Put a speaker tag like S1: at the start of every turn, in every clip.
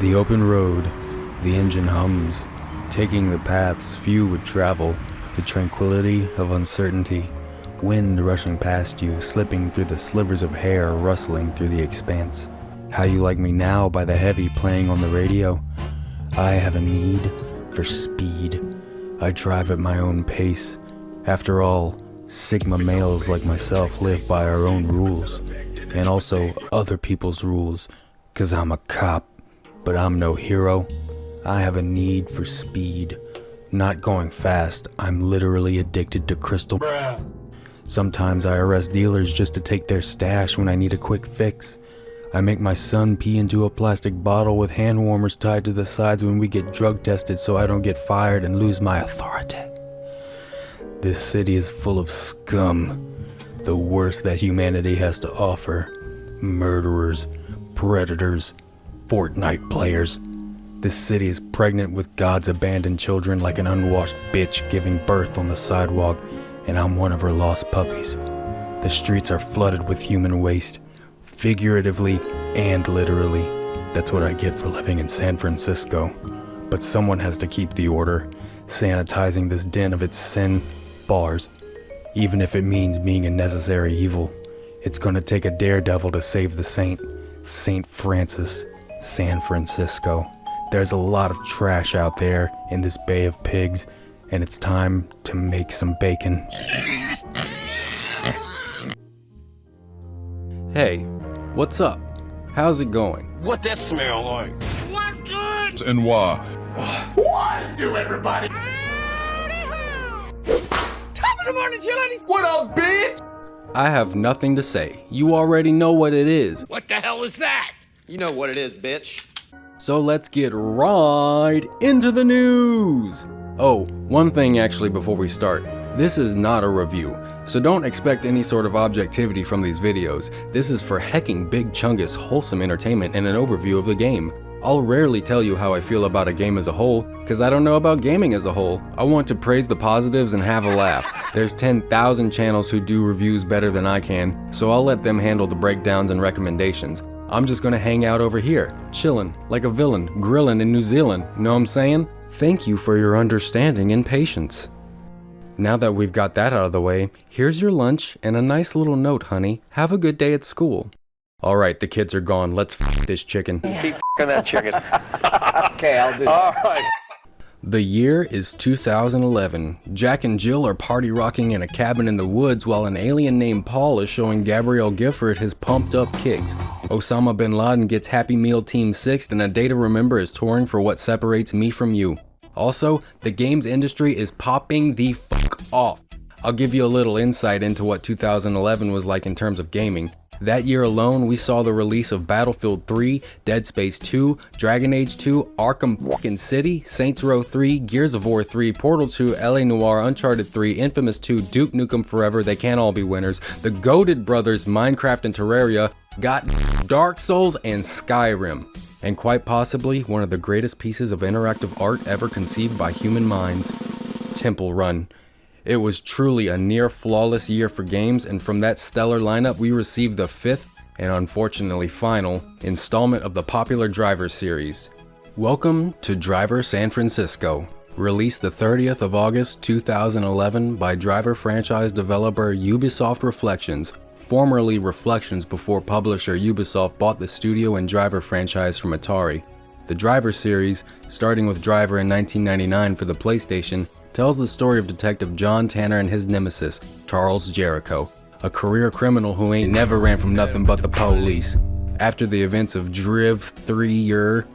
S1: The open road, the engine hums, taking the paths few would travel, the tranquility of uncertainty, wind rushing past you, slipping through the slivers of hair rustling through the expanse. How You Like Me Now by The Heavy playing on the radio. I have a need for speed. I drive at my own pace. After all, Sigma males like myself live by our own rules, and also other people's rules, 'cause I'm a cop. But I'm no hero. I have a need for speed. Not going fast, I'm literally addicted to crystal. Sometimes I arrest dealers just to take their stash when I need a quick fix. I make my son pee into a plastic bottle with hand warmers tied to the sides when we get drug tested so I don't get fired and lose my authority. This city is full of scum, the worst that humanity has to offer. Murderers, predators, Fortnite players. This city is pregnant with God's abandoned children like an unwashed bitch giving birth on the sidewalk, and I'm one of her lost puppies. The streets are flooded with human waste, figuratively and literally. That's what I get for living in San Francisco. But someone has to keep the order, sanitizing this den of its sin bars, even if it means being a necessary evil. It's gonna take a daredevil to save the saint, Saint Francis, San Francisco. There's a lot of trash out there in this bay of pigs, and it's time to make some bacon. Hey, what's up? How's it going?
S2: What that smell like?
S3: What's good?
S4: And why?
S3: What do everybody?
S2: Top of the morning, you ladies.
S3: What up, bitch?
S1: I have nothing to say. You already know what it is.
S3: What the hell is that?
S2: You know what it is, bitch.
S1: So let's get right into the news. Oh, one thing actually before we start. This is not a review, so don't expect any sort of objectivity from these videos. This is for hecking big chungus wholesome entertainment and an overview of the game. I'll rarely tell you how I feel about a game as a whole, cause I don't know about gaming as a whole. I want to praise the positives and have a laugh. There's 10,000 channels who do reviews better than I can, so I'll let them handle the breakdowns and recommendations. I'm just gonna hang out over here, chillin' like a villain, grillin' in New Zealand, know what I'm saying? Thank you for your understanding and patience. Now that we've got that out of the way, here's your lunch and a nice little note, honey. Have a good day at school. Alright, the kids are gone, let's f*** this chicken.
S5: Keep f***ing that chicken.
S6: Okay, I'll do that.
S5: All right.
S1: The year is 2011. Jack and Jill are party rocking in a cabin in the woods while an alien named Paul is showing Gabrielle Gifford his pumped up kicks. Osama bin Laden gets Happy Meal Team 6 and A Day to Remember is touring for What Separates Me From You. Also, the games industry is popping the fuck off. I'll give you a little insight into what 2011 was like in terms of gaming. That year alone, we saw the release of Battlefield 3, Dead Space 2, Dragon Age 2, Arkham f***ing City, Saints Row 3, Gears of War 3, Portal 2, LA Noire, Uncharted 3, Infamous 2, Duke Nukem Forever, They Can't All Be Winners, The Goated Brothers, Minecraft and Terraria, got Dark Souls and Skyrim. And quite possibly one of the greatest pieces of interactive art ever conceived by human minds, Temple Run. It was truly a near flawless year for games, and from that stellar lineup we received the 5th, and unfortunately final, installment of the popular Driver series. Welcome to Driver San Francisco, released the 30th of August 2011 by Driver franchise developer Ubisoft Reflections, formerly Reflections before publisher Ubisoft bought the studio and Driver franchise from Atari. The Driver series, starting with Driver in 1999 for the PlayStation, tells the story of Detective John Tanner and his nemesis, Charles Jericho, a career criminal who ain't never ran from nothing but the police. After the events of Driv 3-year,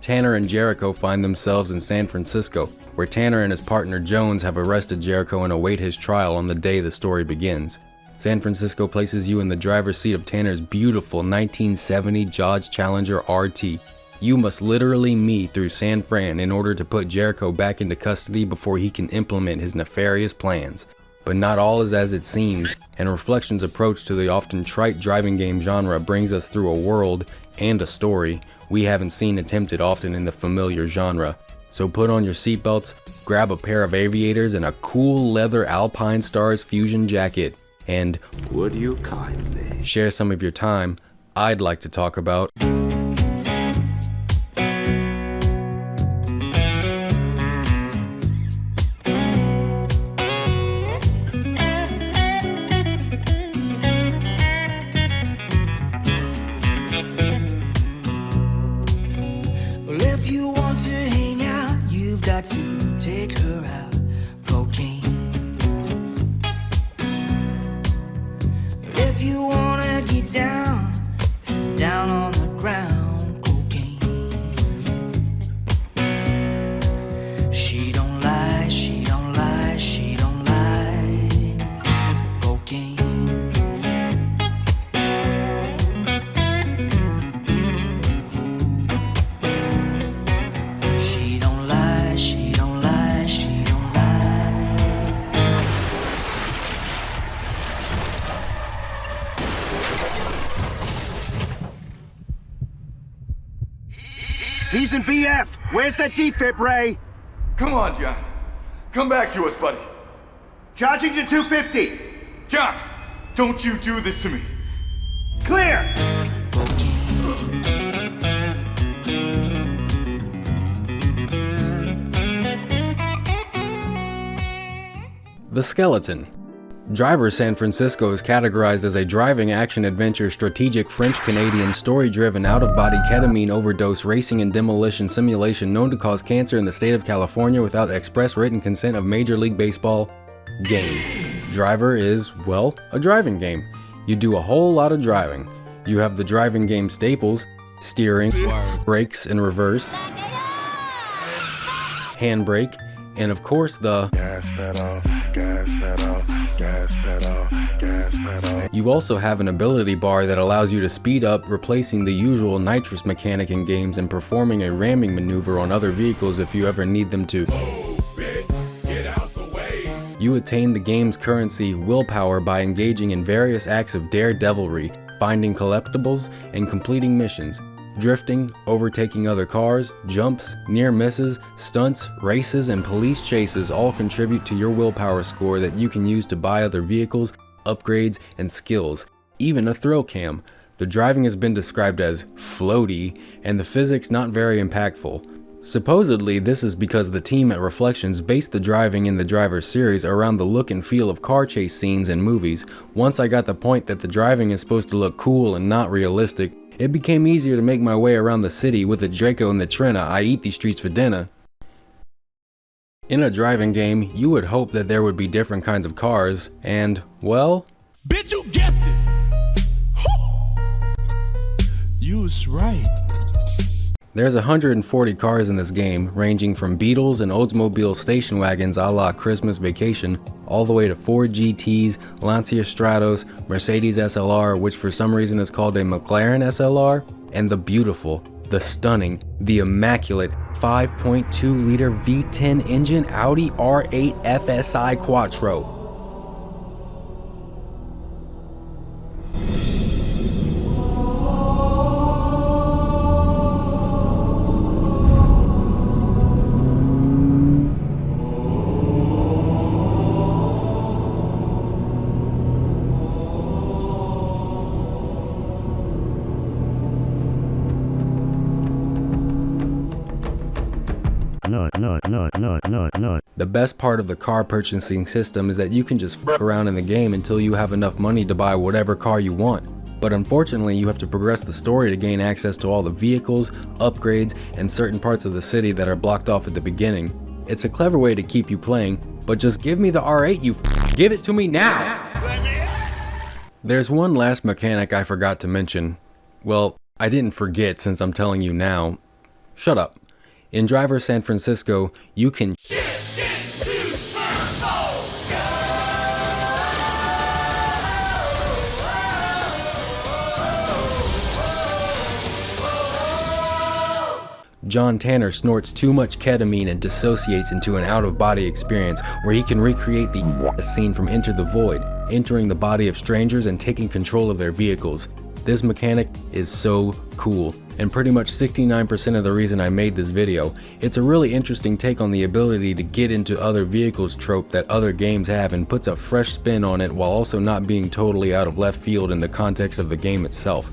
S1: Tanner and Jericho find themselves in San Francisco, where Tanner and his partner Jones have arrested Jericho and await his trial on the day the story begins. San Francisco places you in the driver's seat of Tanner's beautiful 1970 Dodge Challenger RT. You must literally me through San Fran in order to put Jericho back into custody before he can implement his nefarious plans. But not all is as it seems, and Reflections' approach to the often trite driving game genre brings us through a world and a story we haven't seen attempted often in the familiar genre. So put on your seatbelts, grab a pair of aviators and a cool leather Alpine Stars Fusion jacket, and
S6: Would you kindly
S1: share some of your time. I'd like to talk about
S4: got to take her out. Cocaine. If you wanna get down, down on the ground. Cocaine. She don't lie, she don't lie, she don't lie. Cocaine. She don't lie, she don't lie, she don't lie.
S3: Season VF! Where's that defib, Ray?
S5: Come on, John. Come back to us, buddy.
S3: Charging to 250.
S5: John, don't you do this to me.
S3: Clear!
S1: The Skeleton. Driver San Francisco is categorized as a driving action-adventure strategic French-Canadian story-driven out-of-body ketamine overdose racing and demolition simulation known to cause cancer in the state of California without express written consent of Major League Baseball game. Driver is, well, a driving game. You do a whole lot of driving. You have the driving game staples: steering, brakes in reverse, handbrake, and of course the
S7: gas pedal, gas pedal, gas pedal, gas pedal.
S1: You also have an ability bar that allows you to speed up, replacing the usual nitrous mechanic in games and performing a ramming maneuver on other vehicles if you ever need them to. You attain the game's currency, willpower, by engaging in various acts of daredevilry, finding collectibles, and completing missions. Drifting, overtaking other cars, jumps, near misses, stunts, races, and police chases all contribute to your willpower score that you can use to buy other vehicles, upgrades, and skills. Even a thrill cam. The driving has been described as floaty, and the physics not very impactful. Supposedly, this is because the team at Reflections based the driving in the Driver series around the look and feel of car chase scenes in movies. Once I got the point that the driving is supposed to look cool and not realistic, it became easier to make my way around the city with the Draco and the Trina. I eat these streets for dinner. In a driving game, you would hope that there would be different kinds of cars, and, well...
S8: Bitch, you guessed it! You was right.
S1: There's 140 cars in this game, ranging from Beetles and Oldsmobile station wagons a la Christmas Vacation, all the way to Ford GTs, Lancia Stratos, Mercedes SLR, which for some reason is called a McLaren SLR, and the beautiful, the stunning, the immaculate 5.2 liter V10 engine Audi R8 FSI Quattro. The best part of the car purchasing system is that you can just fuck around in the game until you have enough money to buy whatever car you want. But unfortunately, you have to progress the story to gain access to all the vehicles, upgrades, and certain parts of the city that are blocked off at the beginning. It's a clever way to keep you playing, but just give me the R8, you give it to me now! There's one last mechanic I forgot to mention. Well, I didn't forget since I'm telling you now. Shut up. In Driver San Francisco, you can shift into turbo. John Tanner snorts too much ketamine and dissociates into an out-of-body experience where he can recreate the scene from Enter the Void, entering the body of strangers and taking control of their vehicles. This mechanic is so cool, and pretty much 69% of the reason I made this video. It's a really interesting take on the ability to get into other vehicles trope that other games have and puts a fresh spin on it while also not being totally out of left field in the context of the game itself.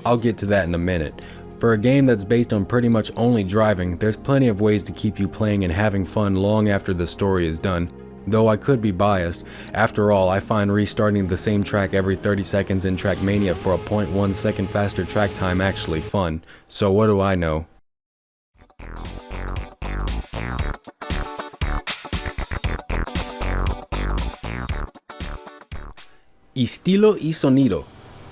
S1: I'll get to that in a minute. For a game that's based on pretty much only driving, there's plenty of ways to keep you playing and having fun long after the story is done. Though I could be biased. After all, I find restarting the same track every 30 seconds in Trackmania for a 0.1 second faster track time actually fun. So what do I know? Estilo y sonido.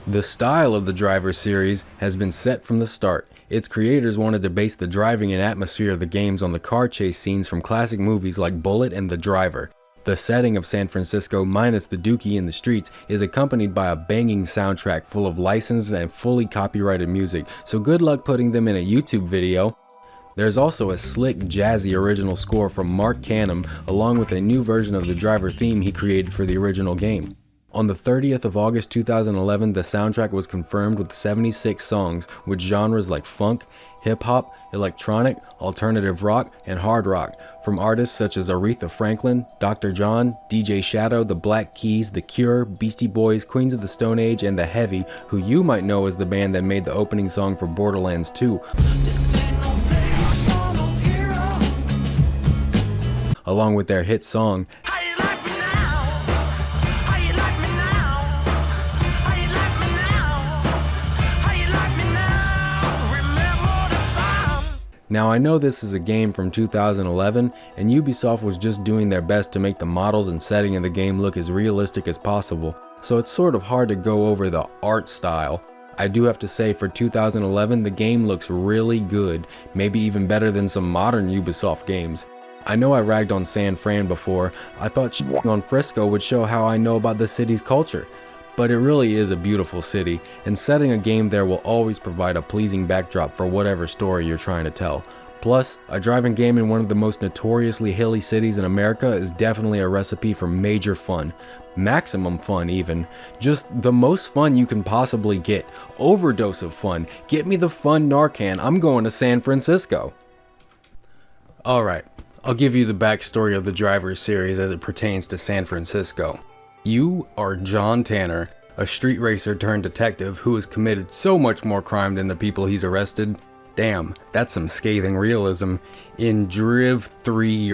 S1: The style of the Driver series has been set from the start. Its creators wanted to base the driving and atmosphere of the games on the car chase scenes from classic movies like Bullet and The Driver. The setting of San Francisco, minus the dookie in the streets, is accompanied by a banging soundtrack full of licensed and fully copyrighted music, so good luck putting them in a YouTube video. There's also a slick, jazzy original score from Marc Canham, along with a new version of the Driver theme he created for the original game. On the 30th of August 2011, the soundtrack was confirmed with 76 songs with genres like funk, hip-hop, electronic, alternative rock, and hard rock, from artists such as Aretha Franklin, Dr. John, DJ Shadow, The Black Keys, The Cure, Beastie Boys, Queens of the Stone Age, and The Heavy, who you might know as the band that made the opening song for Borderlands 2. Along with their hit song, Now I know this is a game from 2011 and Ubisoft was just doing their best to make the models and setting of the game look as realistic as possible, so it's sort of hard to go over the art style. I do have to say for 2011 the game looks really good, maybe even better than some modern Ubisoft games. I know I ragged on San Fran before. I thought shitting on Frisco would show how I know about the city's culture. But it really is a beautiful city, and setting a game there will always provide a pleasing backdrop for whatever story you're trying to tell. Plus, a driving game in one of the most notoriously hilly cities in America is definitely a recipe for major fun. Maximum fun even. Just the most fun you can possibly get. Overdose of fun. Get me the fun Narcan, I'm going to San Francisco. Alright, I'll give you the backstory of the Driver series as it pertains to San Francisco. You are John Tanner, a street racer turned detective who has committed so much more crime than the people he's arrested. Damn, that's some scathing realism. In Driv 3,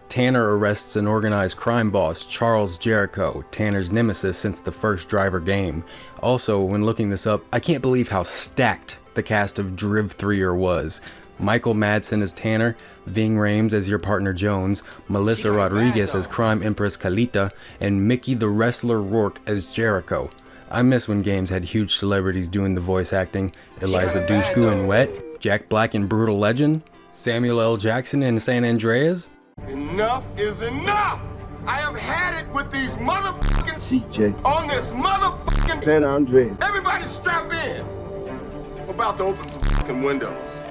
S1: Tanner arrests an organized crime boss, Charles Jericho, Tanner's nemesis since the first Driver game. Also, when looking this up, I can't believe how stacked the cast of Driv 3 was. Michael Madsen as Tanner, Ving Rhames as your partner Jones, Melissa Rodriguez as crime empress Kalita, and Mickey the Wrestler Rourke as Jericho. I miss when games had huge celebrities doing the voice acting. Eliza Dushku in Wet, Jack Black in Brutal Legend, Samuel L. Jackson in San Andreas.
S5: Enough is enough! I have had it with these motherfucking CJ on this motherfucking San Andreas. Everybody strap in! I'm about to open some fucking windows.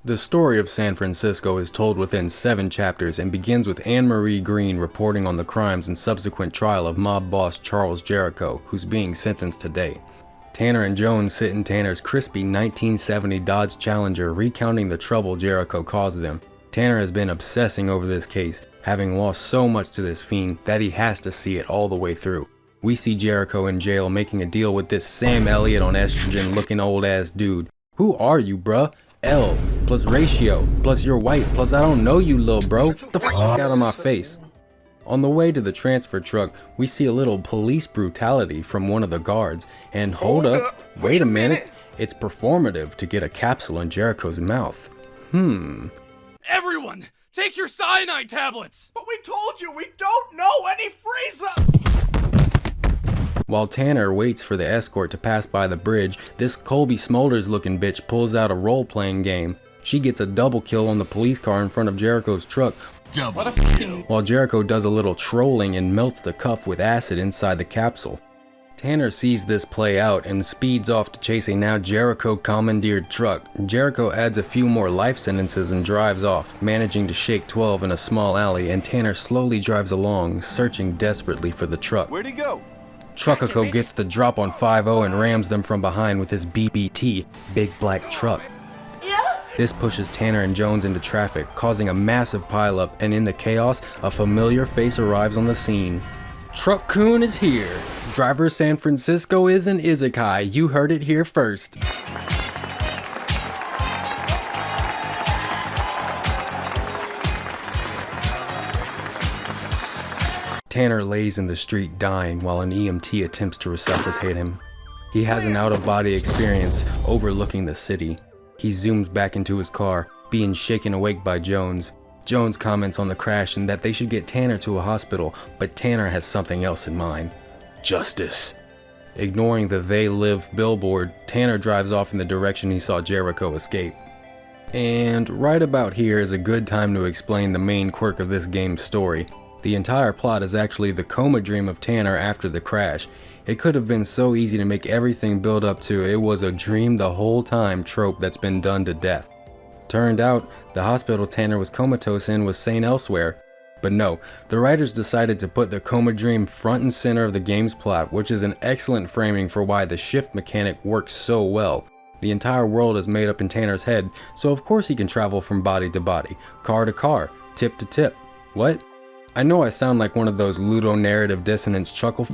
S1: The story of San Francisco is told within 7 chapters and begins with Anne Marie Green reporting on the crimes and subsequent trial of mob boss Charles Jericho, who's being sentenced today. Tanner and Jones sit in Tanner's crispy 1970 Dodge Challenger recounting the trouble Jericho caused them. Tanner has been obsessing over this case, having lost so much to this fiend that he has to see it all the way through. We see Jericho in jail making a deal with this Sam Elliott on estrogen looking old ass dude. Who are you, bruh? L plus ratio plus you're white plus I don't know you, little bro. Get the fuck out of my face. On the way to the transfer truck, we see a little police brutality from one of the guards. And hold up, wait a minute. It's performative to get a capsule in Jericho's mouth.
S8: Everyone, take your cyanide tablets!
S2: But we told you we don't know any Frieza!
S1: While Tanner waits for the escort to pass by the bridge, this Colby Smulders looking bitch pulls out a role-playing game. She gets a double kill on the police car in front of Jericho's truck, while Jericho does a little trolling and melts the cuff with acid inside the capsule. Tanner sees this play out and speeds off to chase a now Jericho commandeered truck. Jericho adds a few more life sentences and drives off, managing to shake 12 in a small alley, and Tanner slowly drives along, searching desperately for the truck.
S5: Where'd he go?
S1: Truckico gets the drop on 5-0 and rams them from behind with his BBT, Big Black Truck. This pushes Tanner and Jones into traffic, causing a massive pileup, and in the chaos, a familiar face arrives on the scene. Truck-kun is here. Driver San Francisco is an isekai. You heard it here first. Tanner lays in the street dying while an EMT attempts to resuscitate him. He has an out-of-body experience overlooking the city. He zooms back into his car, being shaken awake by Jones. Jones comments on the crash and that they should get Tanner to a hospital, but Tanner has something else in mind. Justice. Ignoring the "they live" billboard, Tanner drives off in the direction he saw Jericho escape. And right about here is a good time to explain the main quirk of this game's story. The entire plot is actually the coma dream of Tanner after the crash. It could have been so easy to make everything build up to "it was a dream the whole time" trope that's been done to death. Turned out, the hospital Tanner was comatose in was sane elsewhere. But no, the writers decided to put the coma dream front and center of the game's plot, which is an excellent framing for why the shift mechanic works so well. The entire world is made up in Tanner's head, so of course he can travel from body to body, car to car, tip to tip. What? I know I sound like one of those ludonarrative dissonance chuckle,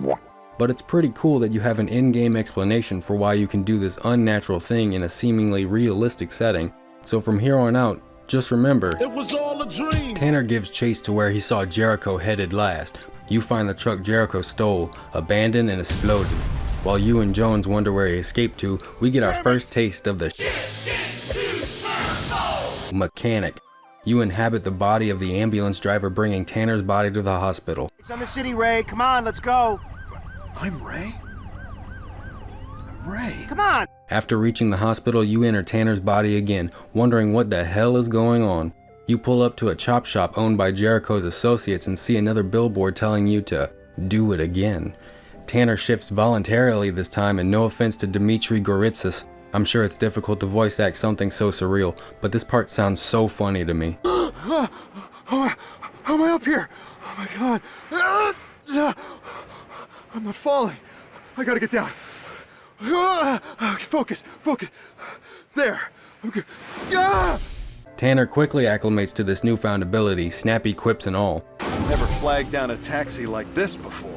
S1: but it's pretty cool that you have an in-game explanation for why you can do this unnatural thing in a seemingly realistic setting. So from here on out, just remember,
S5: It was all a dream.
S1: Tanner gives chase to where he saw Jericho headed last. You find the truck Jericho stole, abandoned and exploded. While you and Jones wonder where he escaped to, we get our first taste of the mechanic. You inhabit the body of the ambulance driver bringing Tanner's body to the hospital.
S3: It's on the city, Ray. Come on, let's go.
S2: I'm Ray? I'm Ray.
S3: Come on.
S1: After reaching the hospital, you enter Tanner's body again, wondering what the hell is going on. You pull up to a chop shop owned by Jericho's associates and see another billboard telling you to do it again. Tanner shifts voluntarily this time, and no offense to Dmitry Goritsas, I'm sure it's difficult to voice act something so surreal, but this part sounds so funny to me.
S5: How am I up here? Oh my god. I'm not falling. I gotta get down. Focus. There. Okay.
S1: Tanner quickly acclimates to this newfound ability, snappy quips and all.
S2: Never flagged down a taxi like this before.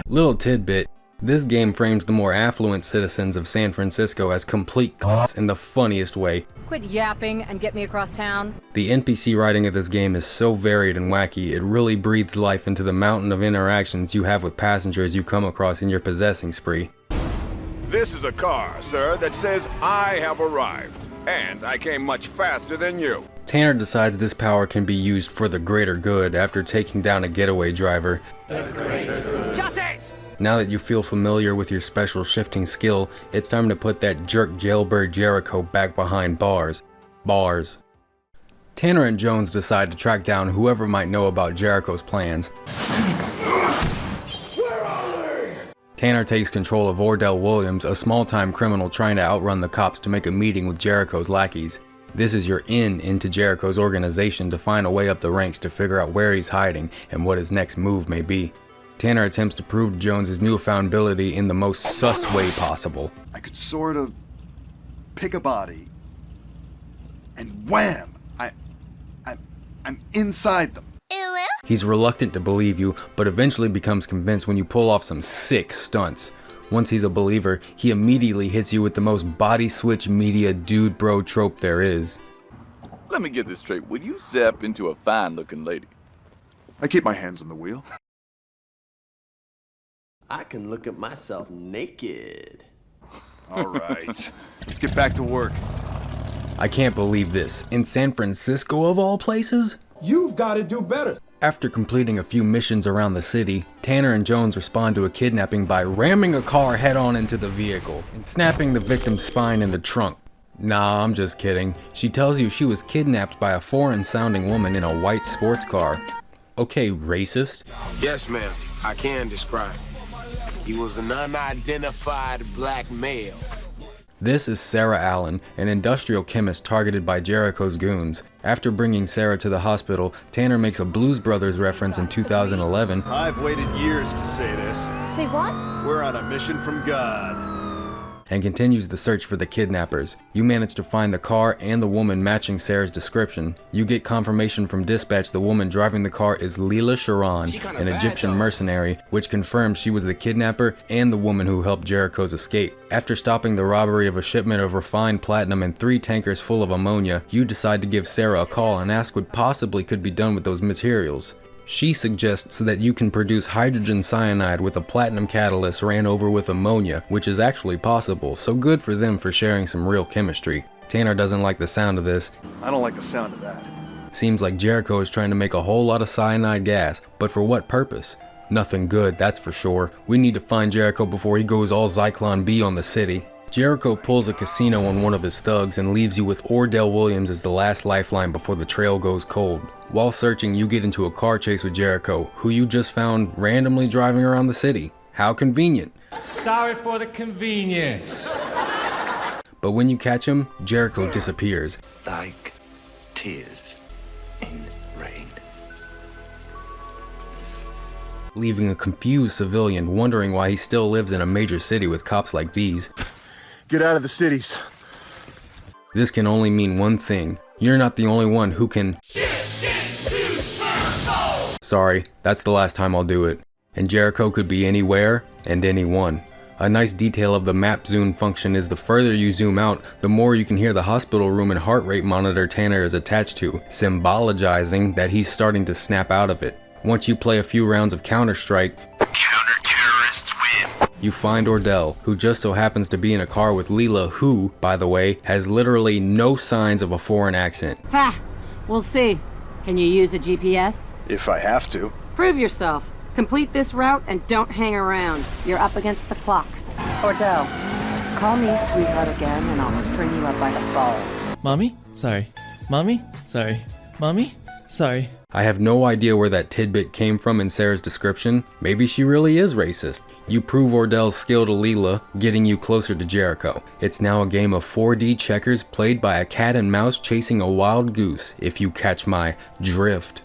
S1: Little tidbit, this game frames the more affluent citizens of San Francisco as complete cunts in the funniest way.
S9: Quit yapping and get me across town.
S1: The NPC writing of this game is so varied and wacky, it really breathes life into the mountain of interactions you have with passengers you come across in your possessing spree.
S10: This is a car, sir, that says I have arrived, and I came much faster than you.
S1: Tanner decides this power can be used for the greater good after taking down a getaway driver. Now that you feel familiar with your special shifting skill, it's time to put that jerk jailbird Jericho back behind bars. Tanner and Jones decide to track down whoever might know about Jericho's plans. Tanner takes control of Ordell Williams, a small-time criminal trying to outrun the cops to make a meeting with Jericho's lackeys. This is your into Jericho's organization to find a way up the ranks to figure out where he's hiding and what his next move may be. Tanner attempts to prove to Jones his newfound ability in the most sus way possible.
S2: I could sort of pick a body, and wham! I'm inside them.
S1: He's reluctant to believe you, but eventually becomes convinced when you pull off some sick stunts. Once he's a believer, he immediately hits you with the most body switch media dude bro trope there is.
S11: Let me get this straight. Will you zap into a fine-looking lady?
S2: I keep my hands on the wheel.
S12: I can look at myself naked.
S2: All right, let's get back to work.
S1: I can't believe this. In San Francisco of all places?
S5: You've got to do better.
S1: After completing a few missions around the city, Tanner and Jones respond to a kidnapping by ramming a car head-on into the vehicle and snapping the victim's spine in the trunk. Nah, I'm just kidding. She tells you she was kidnapped by a foreign-sounding woman in a white sports car. Okay, racist?
S13: Yes, ma'am. I can describe. He was an unidentified black male.
S1: This is Sarah Allen, an industrial chemist targeted by Jericho's goons. After bringing Sarah to the hospital, Tanner makes a Blues Brothers reference in 2011.
S2: I've waited years to say this.
S9: Say what?
S2: We're on a mission from God.
S1: And continues the search for the kidnappers. You manage to find the car and the woman matching Sarah's description. You get confirmation from dispatch the woman driving the car is Leela Sharon, an Egyptian mercenary, which confirms she was the kidnapper and the woman who helped Jericho's escape. After stopping the robbery of a shipment of refined platinum and 3 tankers full of ammonia, you decide to give Sarah a call and ask what possibly could be done with those materials. She suggests that you can produce hydrogen cyanide with a platinum catalyst ran over with ammonia, which is actually possible, so good for them for sharing some real chemistry. Tanner doesn't like the sound of this.
S2: I don't like the sound of that.
S1: Seems like Jericho is trying to make a whole lot of cyanide gas, but for what purpose? Nothing good, that's for sure. We need to find Jericho before he goes all Zyklon B on the city. Jericho pulls a casino on one of his thugs and leaves you with Ordell Williams as the last lifeline before the trail goes cold. While searching, you get into a car chase with Jericho, who you just found randomly driving around the city. How convenient.
S14: Sorry for the convenience.
S1: But when you catch him, Jericho disappears.
S15: Like tears in rain.
S1: Leaving a confused civilian wondering why he still lives in a major city with cops like these.
S2: Get out of the cities.
S1: This can only mean one thing. You're not the only one who can... Sorry, that's the last time I'll do it. And Jericho could be anywhere and anyone. A nice detail of the map zoom function is the further you zoom out, the more you can hear the hospital room and heart rate monitor Tanner is attached to, symbolizing that he's starting to snap out of it. Once you play a few rounds of Counter-Strike,
S15: counter-terrorists win.
S1: You find Ordell, who just so happens to be in a car with Leela, who, by the way, has literally no signs of a foreign accent.
S9: We'll see. Can you use a GPS?
S2: If I have to.
S9: Prove yourself. Complete this route and don't hang around. You're up against the clock. Ordell, call me sweetheart again and I'll string you up by the balls.
S16: Mommy? Sorry. Mommy? Sorry. Mommy? Sorry.
S1: I have no idea where that tidbit came from in Sarah's description. Maybe she really is racist. You prove Ordell's skill to Leela, getting you closer to Jericho. It's now a game of 4D checkers played by a cat and mouse chasing a wild goose, if you catch my drift.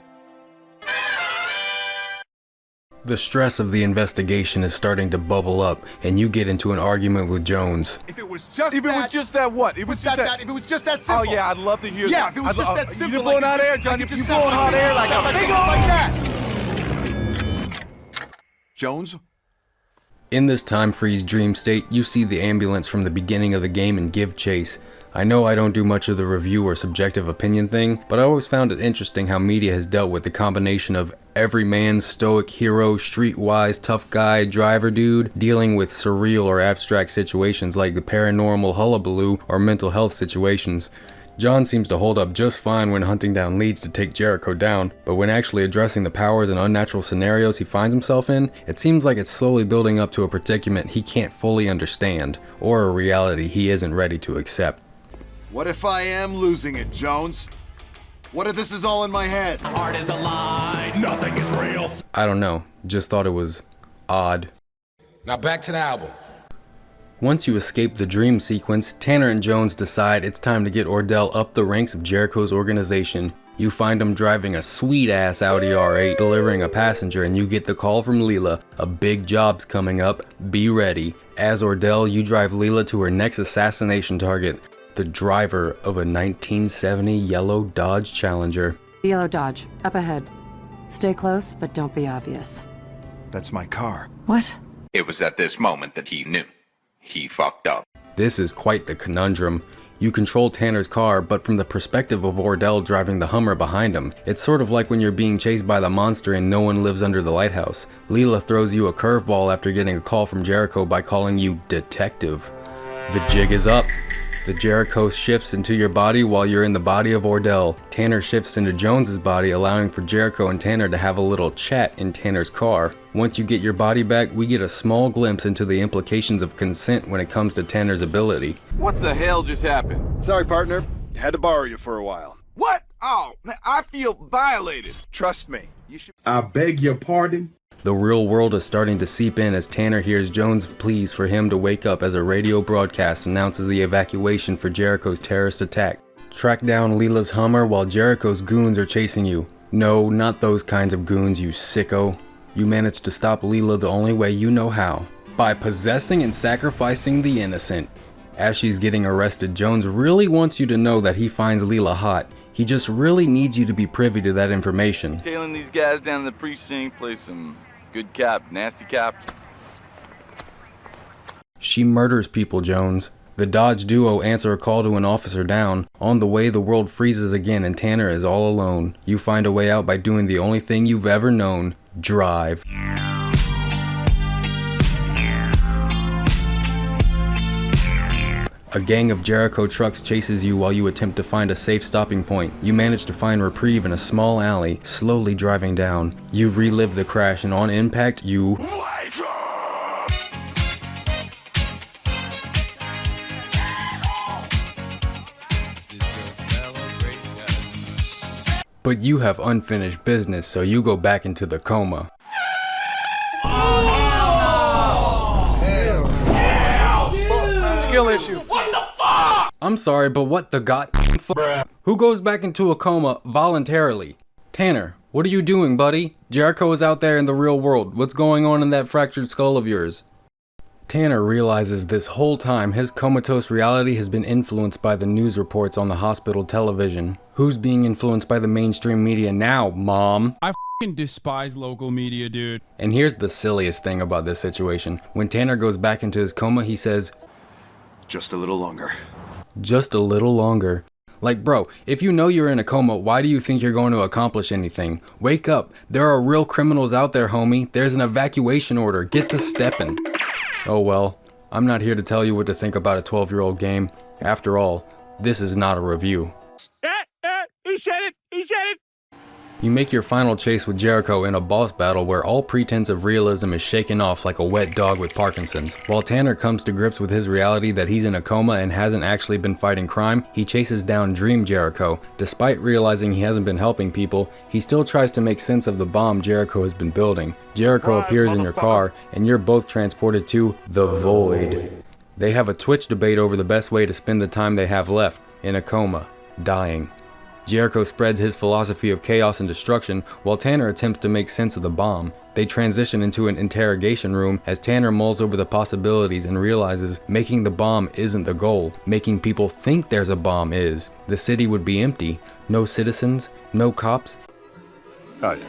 S1: The stress of the investigation is starting to bubble up, and you get into an argument with Jones.
S2: If it was just that what? If it was just that simple.
S5: Oh yeah, I'd love to hear
S2: yeah,
S5: this.
S2: if it was just that simple.
S5: You're blowing hot air, John. You're blowing hot air like a big
S2: like that. Jones?
S1: In this time freeze dream state, you see the ambulance from the beginning of the game and give chase. I know I don't do much of the review or subjective opinion thing, but I always found it interesting how media has dealt with the combination of everyman, stoic hero, streetwise, tough guy, driver dude, dealing with surreal or abstract situations like the paranormal hullabaloo or mental health situations. John seems to hold up just fine when hunting down leads to take Jericho down, but when actually addressing the powers and unnatural scenarios he finds himself in, it seems like it's slowly building up to a predicament he can't fully understand, or a reality he isn't ready to accept.
S2: What if I am losing it, Jones? What if this is all in my head?
S14: Art is a lie, nothing is real.
S1: I don't know, just thought it was odd.
S17: Now back to the album.
S1: Once you escape the dream sequence, Tanner and Jones decide it's time to get Ordell up the ranks of Jericho's organization. You find him driving a sweet-ass Audi R8, delivering a passenger, and you get the call from Leela. A big job's coming up, be ready. As Ordell, you drive Leela to her next assassination target, the driver of a 1970 yellow Dodge Challenger.
S9: Yellow Dodge, up ahead. Stay close, but don't be obvious.
S2: That's my car.
S9: What?
S15: It was at this moment that he knew. He fucked up.
S1: This is quite the conundrum. You control Tanner's car, but from the perspective of Ordell driving the Hummer behind him. It's sort of like when you're being chased by the monster and no one lives under the lighthouse. Leela throws you a curveball after getting a call from Jericho by calling you Detective. The jig is up. The Jericho shifts into your body while you're in the body of Ordell. Tanner shifts into Jones's body, allowing for Jericho and Tanner to have a little chat in Tanner's car. Once you get your body back, we get a small glimpse into the implications of consent when it comes to Tanner's ability.
S11: What the hell just happened?
S2: Sorry, partner. Had to borrow you for a while.
S5: What? Oh, I feel violated.
S2: Trust me. You should.
S5: I beg your pardon?
S1: The real world is starting to seep in as Tanner hears Jones' pleas for him to wake up as a radio broadcast announces the evacuation for Jericho's terrorist attack. Track down Leela's Hummer while Jericho's goons are chasing you. No, not those kinds of goons, you sicko. You manage to stop Leela the only way you know how, by possessing and sacrificing the innocent. As she's getting arrested, Jones really wants you to know that he finds Leela hot. He just really needs you to be privy to that information.
S11: Tailing these guys down in the precinct, play some good cop, nasty cop.
S1: She murders people, Jones. The Dodge duo answer a call to an officer down. On the way, the world freezes again and Tanner is all alone. You find a way out by doing the only thing you've ever known: drive. A gang of Jericho trucks chases you while you attempt to find a safe stopping point. You manage to find reprieve in a small alley, slowly driving down. You relive the crash, and on impact, you... But you have unfinished business, so you go back into the coma.
S8: Skill issue. What the fuck?
S1: I'm sorry, but what the god f***? Who goes back into a coma voluntarily? Tanner, what are you doing, buddy? Jericho is out there in the real world. What's going on in that fractured skull of yours? Tanner realizes this whole time his comatose reality has been influenced by the news reports on the hospital television. Who's being influenced by the mainstream media now, Mom?
S18: I f***ing despise local media, dude.
S1: And here's the silliest thing about this situation. When Tanner goes back into his coma, he says,
S2: just a little longer.
S1: Just a little longer. Like, bro, if you know you're in a coma, why do you think you're going to accomplish anything? Wake up. There are real criminals out there, homie. There's an evacuation order. Get to steppin'. Oh well, I'm not here to tell you what to think about a 12-year-old game. After all, this is not a review.
S8: He said it! He said it!
S1: You make your final chase with Jericho in a boss battle where all pretense of realism is shaken off like a wet dog with Parkinson's. While Tanner comes to grips with his reality that he's in a coma and hasn't actually been fighting crime, he chases down Dream Jericho. Despite realizing he hasn't been helping people, he still tries to make sense of the bomb Jericho has been building. Jericho appears in your car, and you're both transported to the Void. They have a Twitch debate over the best way to spend the time they have left, in a coma, dying. Jericho spreads his philosophy of chaos and destruction, while Tanner attempts to make sense of the bomb. They transition into an interrogation room as Tanner mulls over the possibilities and realizes making the bomb isn't the goal. Making people think there's a bomb is. The city would be empty. No citizens, no cops.
S7: Oh yeah,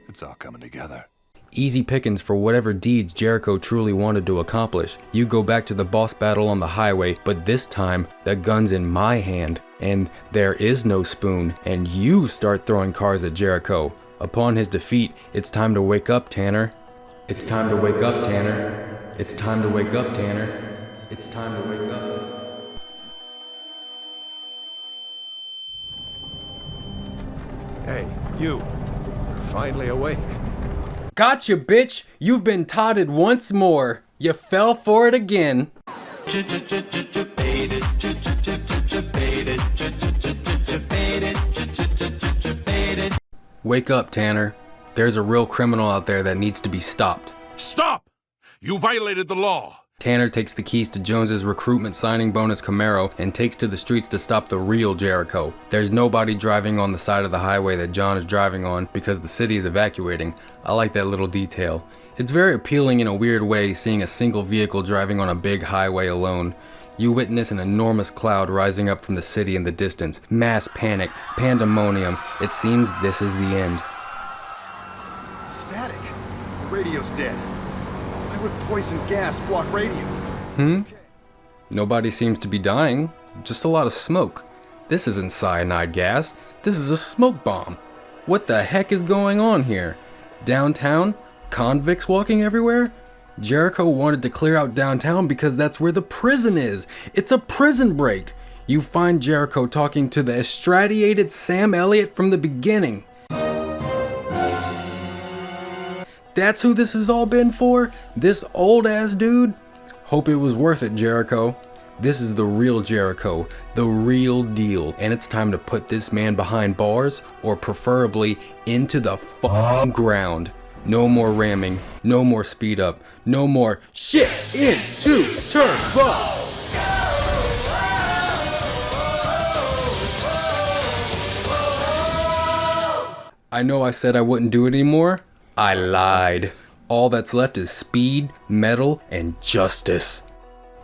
S7: it's all coming together.
S1: Easy pickings for whatever deeds Jericho truly wanted to accomplish. You go back to the boss battle on the highway, but this time, the gun's in my hand, and there is no spoon, and you start throwing cars at Jericho. Upon his defeat, it's time to wake up, Tanner. It's time to wake up, Tanner. It's time to wake up, Tanner. It's time to wake up.
S10: Hey, you. You're finally awake.
S1: Gotcha, bitch! You've been totted once more. You fell for it again. Wake up, Tanner. There's a real criminal out there that needs to be stopped.
S8: Stop! You violated the law.
S1: Tanner takes the keys to Jones's recruitment signing bonus Camaro and takes to the streets to stop the real Jericho. There's nobody driving on the side of the highway that John is driving on because the city is evacuating. I like that little detail. It's very appealing in a weird way seeing a single vehicle driving on a big highway alone. You witness an enormous cloud rising up from the city in the distance. Mass panic, pandemonium. It seems this is the end.
S2: Static. Radio's dead. Why would poison gas block radio?
S1: Nobody seems to be dying. Just a lot of smoke. This isn't cyanide gas. This is a smoke bomb. What the heck is going on here? Downtown? Convicts walking everywhere? Jericho wanted to clear out downtown because that's where the prison is. It's a prison break. You find Jericho talking to the estradiated Sam Elliott from the beginning. That's who this has all been for? This old ass dude? Hope it was worth it, Jericho. This is the real Jericho, the real deal, and it's time to put this man behind bars, or preferably into the f***ing ground. No more ramming, no more speed up, no more shit into turbo. I know I said I wouldn't do it anymore. I lied. All that's left is speed, metal, and justice.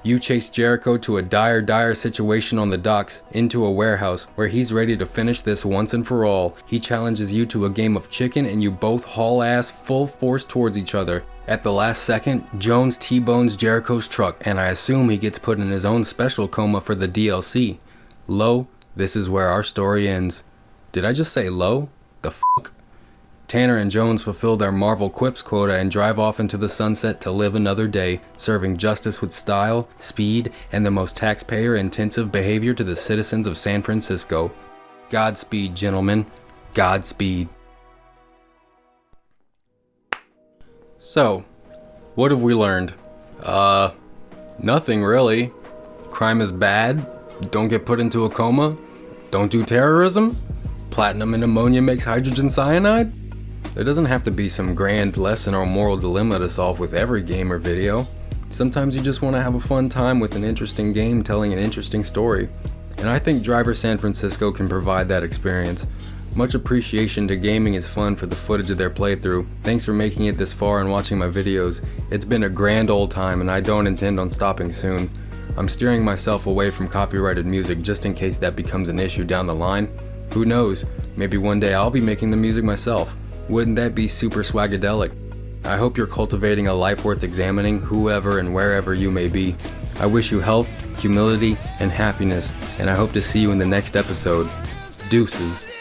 S1: You chase Jericho to a dire situation on the docks, into a warehouse, where he's ready to finish this once and for all. He challenges you to a game of chicken and you both haul ass full force towards each other. At the last second, Jones T-bones Jericho's truck, and I assume he gets put in his own special coma for the DLC. Lo, this is where our story ends. Did I just say lo? The fuck? Tanner and Jones fulfill their Marvel Quips quota and drive off into the sunset to live another day, serving justice with style, speed, and the most taxpayer-intensive behavior to the citizens of San Francisco. Godspeed, gentlemen. Godspeed. So, what have we learned? Nothing really. Crime is bad. Don't get put into a coma. Don't do terrorism. Platinum and ammonia makes hydrogen cyanide. There doesn't have to be some grand lesson or moral dilemma to solve with every game or video. Sometimes you just want to have a fun time with an interesting game telling an interesting story. And I think Driver San Francisco can provide that experience. Much appreciation to Gaming is Fun for the footage of their playthrough. Thanks for making it this far and watching my videos. It's been a grand old time and I don't intend on stopping soon. I'm steering myself away from copyrighted music just in case that becomes an issue down the line. Who knows, maybe one day I'll be making the music myself. Wouldn't that be super swagadelic? I hope you're cultivating a life worth examining, whoever and wherever you may be. I wish you health, humility, and happiness, and I hope to see you in the next episode. Deuces.